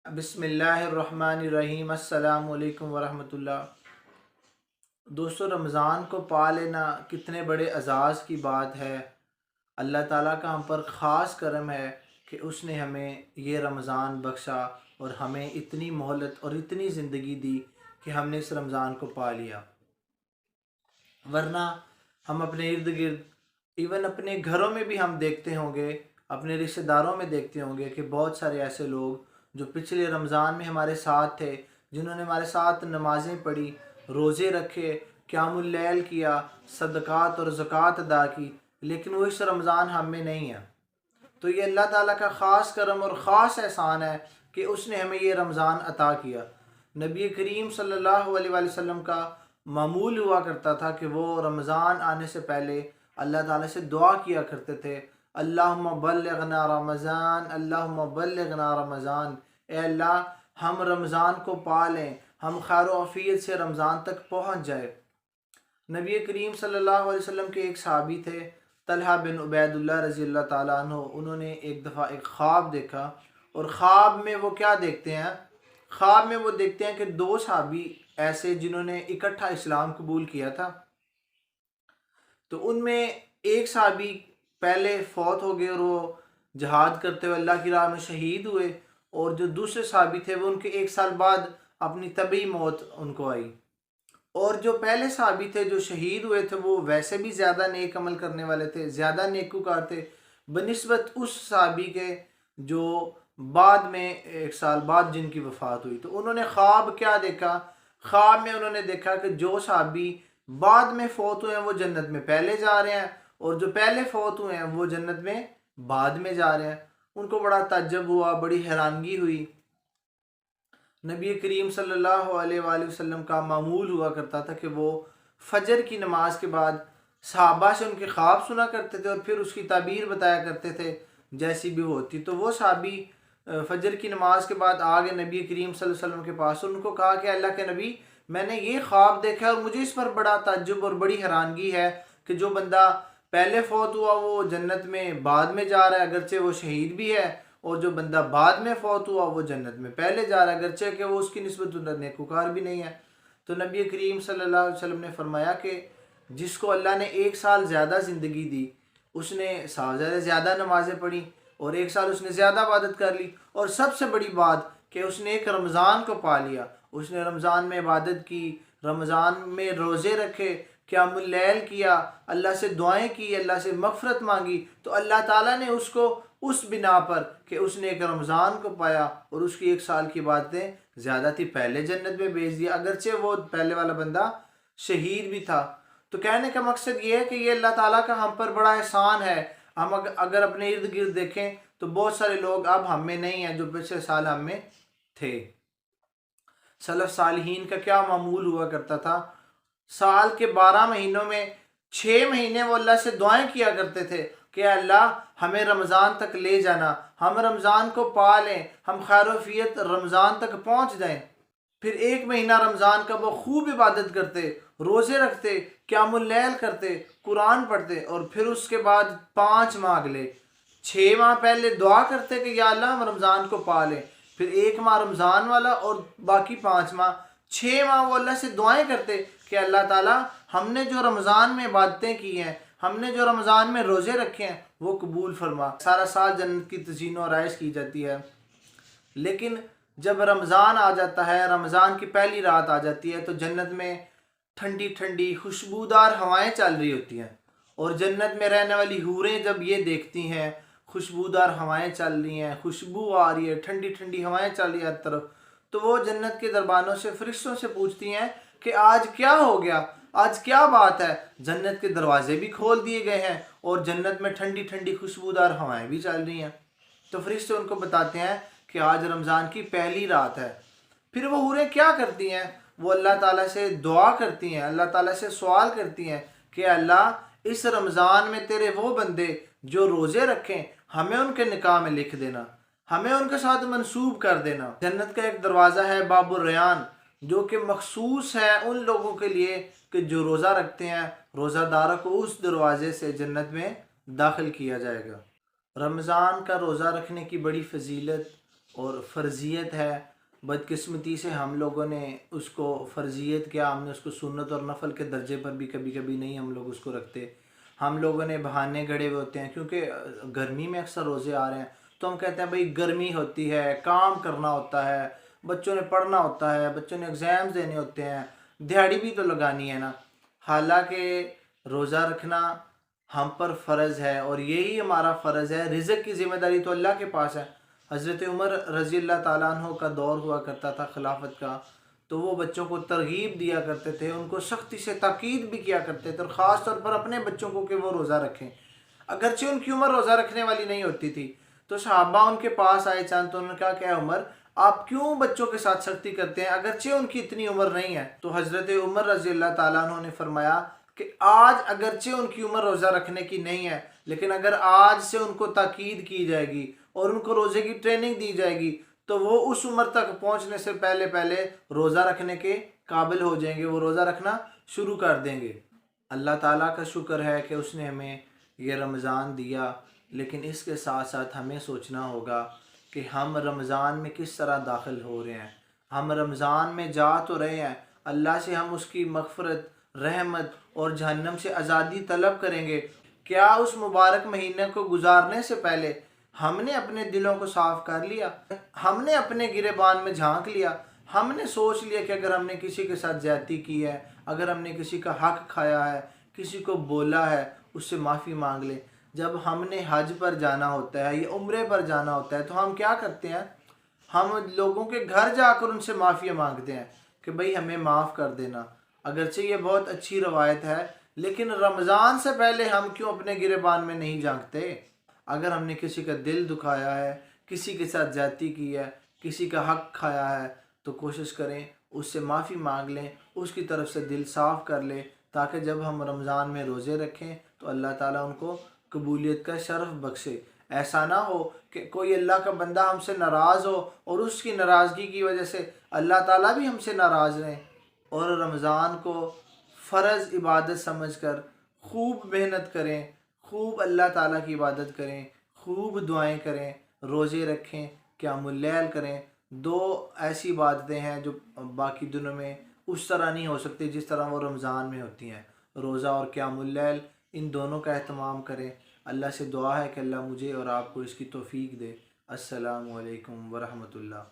بسم اللہ الرحمن الرحیم۔ السلام علیکم ورحمۃ اللہ۔ دوستو، رمضان کو پا لینا کتنے بڑے اعزاز کی بات ہے۔ اللہ تعالیٰ کا ہم پر خاص کرم ہے کہ اس نے ہمیں یہ رمضان بخشا اور ہمیں اتنی مہلت اور اتنی زندگی دی کہ ہم نے اس رمضان کو پا لیا، ورنہ ہم اپنے ارد گرد ایون اپنے گھروں میں بھی ہم دیکھتے ہوں گے، اپنے رشتہ داروں میں دیکھتے ہوں گے کہ بہت سارے ایسے لوگ جو پچھلے رمضان میں ہمارے ساتھ تھے، جنہوں نے ہمارے ساتھ نمازیں پڑھی، روزے رکھے، قیام اللیل کیا، صدقات اور زکوٰۃ ادا کی، لیکن وہ اس رمضان ہم میں نہیں ہے۔ تو یہ اللہ تعالیٰ کا خاص کرم اور خاص احسان ہے کہ اس نے ہمیں یہ رمضان عطا کیا۔ نبی کریم صلی اللہ علیہ وآلہ وسلم کا معمول ہوا کرتا تھا کہ وہ رمضان آنے سے پہلے اللہ تعالیٰ سے دعا کیا کرتے تھے، اللہم بلغنا رمضان، اللہم بلغنا رمضان، اے اللہ ہم رمضان کو پا لیں، ہم خیر و عافیت سے رمضان تک پہنچ جائے۔ نبی کریم صلی اللہ علیہ وسلم کے ایک صحابی تھے، طلحہ بن عبید اللہ رضی اللہ تعالیٰ عنہ۔ انہوں نے ایک دفعہ ایک خواب دیکھا، اور خواب میں وہ کیا دیکھتے ہیں؟ خواب میں وہ دیکھتے ہیں کہ دو صحابی ایسے جنہوں نے اکٹھا اسلام قبول کیا تھا، تو ان میں ایک صحابی پہلے فوت ہو گئے اور وہ جہاد کرتے ہوئے اللہ کی راہ میں شہید ہوئے، اور جو دوسرے صحابی تھے وہ ان کے 1 سال بعد اپنی طبعی موت ان کو آئی۔ اور جو پہلے صحابی تھے جو شہید ہوئے تھے وہ ویسے بھی زیادہ نیک عمل کرنے والے تھے، زیادہ نیکوکار تھے بنسبت اس صحابی کے جو بعد میں 1 سال بعد جن کی وفات ہوئی۔ تو انہوں نے خواب کیا دیکھا؟ خواب میں انہوں نے دیکھا کہ جو صحابی بعد میں فوت ہوئے ہیں وہ جنت میں پہلے جا رہے ہیں، اور جو پہلے فوت ہوئے ہیں وہ جنت میں بعد میں جا رہے ہیں۔ ان کو بڑا تعجب ہوا، بڑی حیرانگی ہوئی۔ نبی کریم صلی اللہ علیہ وآلہ وسلم کا معمول ہوا کرتا تھا کہ وہ فجر کی نماز کے بعد صحابہ سے ان کے خواب سنا کرتے تھے اور پھر اس کی تعبیر بتایا کرتے تھے جیسی بھی ہوتی۔ تو وہ صحابی فجر کی نماز کے بعد آگے نبی کریم صلی اللہ علیہ وسلم کے پاس، اور ان کو کہا کہ اللہ کے نبی، میں نے یہ خواب دیکھا ہے اور مجھے اس پر بڑا تعجب اور بڑی حیرانگی ہے کہ جو بندہ پہلے فوت ہوا وہ جنت میں بعد میں جا رہا ہے اگرچہ وہ شہید بھی ہے، اور جو بندہ بعد میں فوت ہوا وہ جنت میں پہلے جا رہا ہے اگرچہ کہ وہ اس کی نسبت نیکوکار بھی نہیں ہے۔ تو نبی کریم صلی اللہ علیہ وسلم نے فرمایا کہ جس کو اللہ نے 1 سال زیادہ زندگی دی، اس نے زیادہ نمازیں پڑھی، اور 1 سال اس نے زیادہ عبادت کر لی، اور سب سے بڑی بات کہ اس نے ایک رمضان کو پا لیا۔ اس نے رمضان میں عبادت کی، رمضان میں روزے رکھے، قیام اللیل کیا، اللہ سے دعائیں کی، اللہ سے مغفرت مانگی، تو اللہ تعالیٰ نے اس کو اس بنا پر کہ اس نے ایک رمضان کو پایا اور اس کی 1 سال کی باتیں زیادہ تھی، پہلے جنت میں بھیج دیا اگرچہ وہ پہلے والا بندہ شہید بھی تھا۔ تو کہنے کا مقصد یہ ہے کہ یہ اللہ تعالیٰ کا ہم پر بڑا احسان ہے۔ ہم اگر اپنے ارد گرد دیکھیں تو بہت سارے لوگ اب ہم میں نہیں ہیں جو پچھلے سال ہم میں تھے۔ سلف صالحین کا کیا معمول ہوا کرتا تھا؟ سال کے 12 مہینوں میں 6 مہینے وہ اللہ سے دعائیں کیا کرتے تھے کہ اللہ ہمیں رمضان تک لے جانا، ہم رمضان کو پا لیں، ہم خیر و عافیت رمضان تک پہنچ جائیں۔ پھر 1 مہینہ رمضان کا وہ خوب عبادت کرتے، روزے رکھتے، قیام اللیل کرتے، قرآن پڑھتے، اور پھر اس کے بعد 5 ماہ اگلے 6 ماہ پہلے دعا کرتے کہ یا اللہ ہم رمضان کو پا لیں، پھر 1 ماہ رمضان والا اور باقی 5 ماہ 6 ماہ وہ اللہ سے دعائیں کرتے کہ اللہ تعالیٰ ہم نے جو رمضان میں عبادتیں کی ہیں، ہم نے جو رمضان میں روزے رکھے ہیں وہ قبول فرما۔ سارا سال جنت کی تزئین و آرائش کی جاتی ہے، لیکن جب رمضان آ جاتا ہے، رمضان کی پہلی رات آ جاتی ہے، تو جنت میں ٹھنڈی ٹھنڈی خوشبودار ہوائیں چل رہی ہوتی ہیں، اور جنت میں رہنے والی حوریں جب یہ دیکھتی ہیں خوشبودار ہوائیں چل رہی ہیں، خوشبو آ رہی ہے، ٹھنڈی ٹھنڈی ہوائیں چل رہی ہیں ہر طرف، تو وہ جنت کے دربانوں سے، فرشتوں سے پوچھتی ہیں کہ آج کیا ہو گیا، آج کیا بات ہے؟ جنت کے دروازے بھی کھول دیے گئے ہیں اور جنت میں ٹھنڈی ٹھنڈی خوشبودار ہوائیں بھی چل رہی ہیں۔ تو فرشتے ان کو بتاتے ہیں کہ آج رمضان کی پہلی رات ہے۔ پھر وہ حوریں کیا کرتی ہیں؟ وہ اللہ تعالیٰ سے دعا کرتی ہیں، اللہ تعالیٰ سے سوال کرتی ہیں کہ اللہ اس رمضان میں تیرے وہ بندے جو روزے رکھیں ہمیں ان کے نکاح میں لکھ دینا، ہمیں ان کے ساتھ منسوب کر دینا۔ جنت کا ایک دروازہ ہے باب الریان، جو کہ مخصوص ہے ان لوگوں کے لیے کہ جو روزہ رکھتے ہیں، روزہ داروں کو اس دروازے سے جنت میں داخل کیا جائے گا۔ رمضان کا روزہ رکھنے کی بڑی فضیلت اور فرضیت ہے، بدقسمتی سے ہم لوگوں نے اس کو فرضیت کیا، ہم نے اس کو سنت اور نفل کے درجے پر بھی کبھی کبھی نہیں ہم لوگ اس کو رکھتے۔ ہم لوگوں نے بہانے گھڑے ہوئے ہوتے ہیں، کیونکہ گرمی میں اکثر روزے آ رہے ہیں تو ہم کہتے ہیں بھائی گرمی ہوتی ہے، کام کرنا ہوتا ہے، بچوں نے پڑھنا ہوتا ہے، بچوں نے ایگزامز دینے ہوتے ہیں، دیہڑی بھی تو لگانی ہے نا۔ حالانکہ روزہ رکھنا ہم پر فرض ہے، اور یہی ہمارا فرض ہے۔ رزق کی ذمہ داری تو اللہ کے پاس ہے۔ حضرت عمر رضی اللہ تعالیٰ عنہ کا دور ہوا کرتا تھا خلافت کا، تو وہ بچوں کو ترغیب دیا کرتے تھے، ان کو سختی سے تاکید بھی کیا کرتے تھے، اور خاص طور پر اپنے بچوں کو کہ وہ روزہ رکھیں، اگرچہ ان کی عمر روزہ رکھنے والی نہیں ہوتی تھی۔ تو صحابہ ان کے پاس آئے چند، تو انہوں نے کہا کہ اے عمر آپ کیوں بچوں کے ساتھ سختی کرتے ہیں اگرچہ ان کی اتنی عمر نہیں ہے؟ تو حضرت عمر رضی اللہ تعالیٰ عنہ نے فرمایا کہ آج اگرچہ ان کی عمر روزہ رکھنے کی نہیں ہے، لیکن اگر آج سے ان کو تاکید کی جائے گی اور ان کو روزے کی ٹریننگ دی جائے گی تو وہ اس عمر تک پہنچنے سے پہلے پہلے روزہ رکھنے کے قابل ہو جائیں گے، وہ روزہ رکھنا شروع کر دیں گے۔ اللہ تعالیٰ کا شکر ہے کہ اس نے ہمیں یہ رمضان دیا، لیکن اس کے ساتھ ساتھ ہمیں سوچنا ہوگا کہ ہم رمضان میں کس طرح داخل ہو رہے ہیں۔ ہم رمضان میں جا تو رہے ہیں، اللہ سے ہم اس کی مغفرت، رحمت اور جہنم سے آزادی طلب کریں گے۔ کیا اس مبارک مہینے کو گزارنے سے پہلے ہم نے اپنے دلوں کو صاف کر لیا؟ ہم نے اپنے گریبان میں جھانک لیا؟ ہم نے سوچ لیا کہ اگر ہم نے کسی کے ساتھ زیادتی کی ہے، اگر ہم نے کسی کا حق کھایا ہے، کسی کو بولا ہے، اس سے معافی مانگ لیں؟ جب ہم نے حج پر جانا ہوتا ہے یا عمرے پر جانا ہوتا ہے تو ہم کیا کرتے ہیں؟ ہم لوگوں کے گھر جا کر ان سے معافی مانگتے ہیں کہ بھئی ہمیں معاف کر دینا۔ اگرچہ یہ بہت اچھی روایت ہے، لیکن رمضان سے پہلے ہم کیوں اپنے گریبان میں نہیں جھانکتے؟ اگر ہم نے کسی کا دل دکھایا ہے، کسی کے ساتھ زیادتی کی ہے، کسی کا حق کھایا ہے، تو کوشش کریں اس سے معافی مانگ لیں، اس کی طرف سے دل صاف کر لیں، تاکہ جب ہم رمضان میں روزے رکھیں تو اللہ تعالیٰ ان کو قبولیت کا شرف بخشے۔ ایسا نہ ہو کہ کوئی اللہ کا بندہ ہم سے ناراض ہو اور اس کی ناراضگی کی وجہ سے اللہ تعالیٰ بھی ہم سے ناراض رہیں۔ اور رمضان کو فرض عبادت سمجھ کر خوب محنت کریں، خوب اللہ تعالیٰ کی عبادت کریں، خوب دعائیں کریں، روزے رکھیں، قیام اللیل کریں۔ دو ایسی عبادتیں ہیں جو باقی دنوں میں اس طرح نہیں ہو سکتی جس طرح وہ رمضان میں ہوتی ہیں، روزہ اور قیام اللیل، ان دونوں کا اہتمام کریں۔ اللہ سے دعا ہے کہ اللہ مجھے اور آپ کو اس کی توفیق دے۔ السلام علیکم ورحمۃ اللہ۔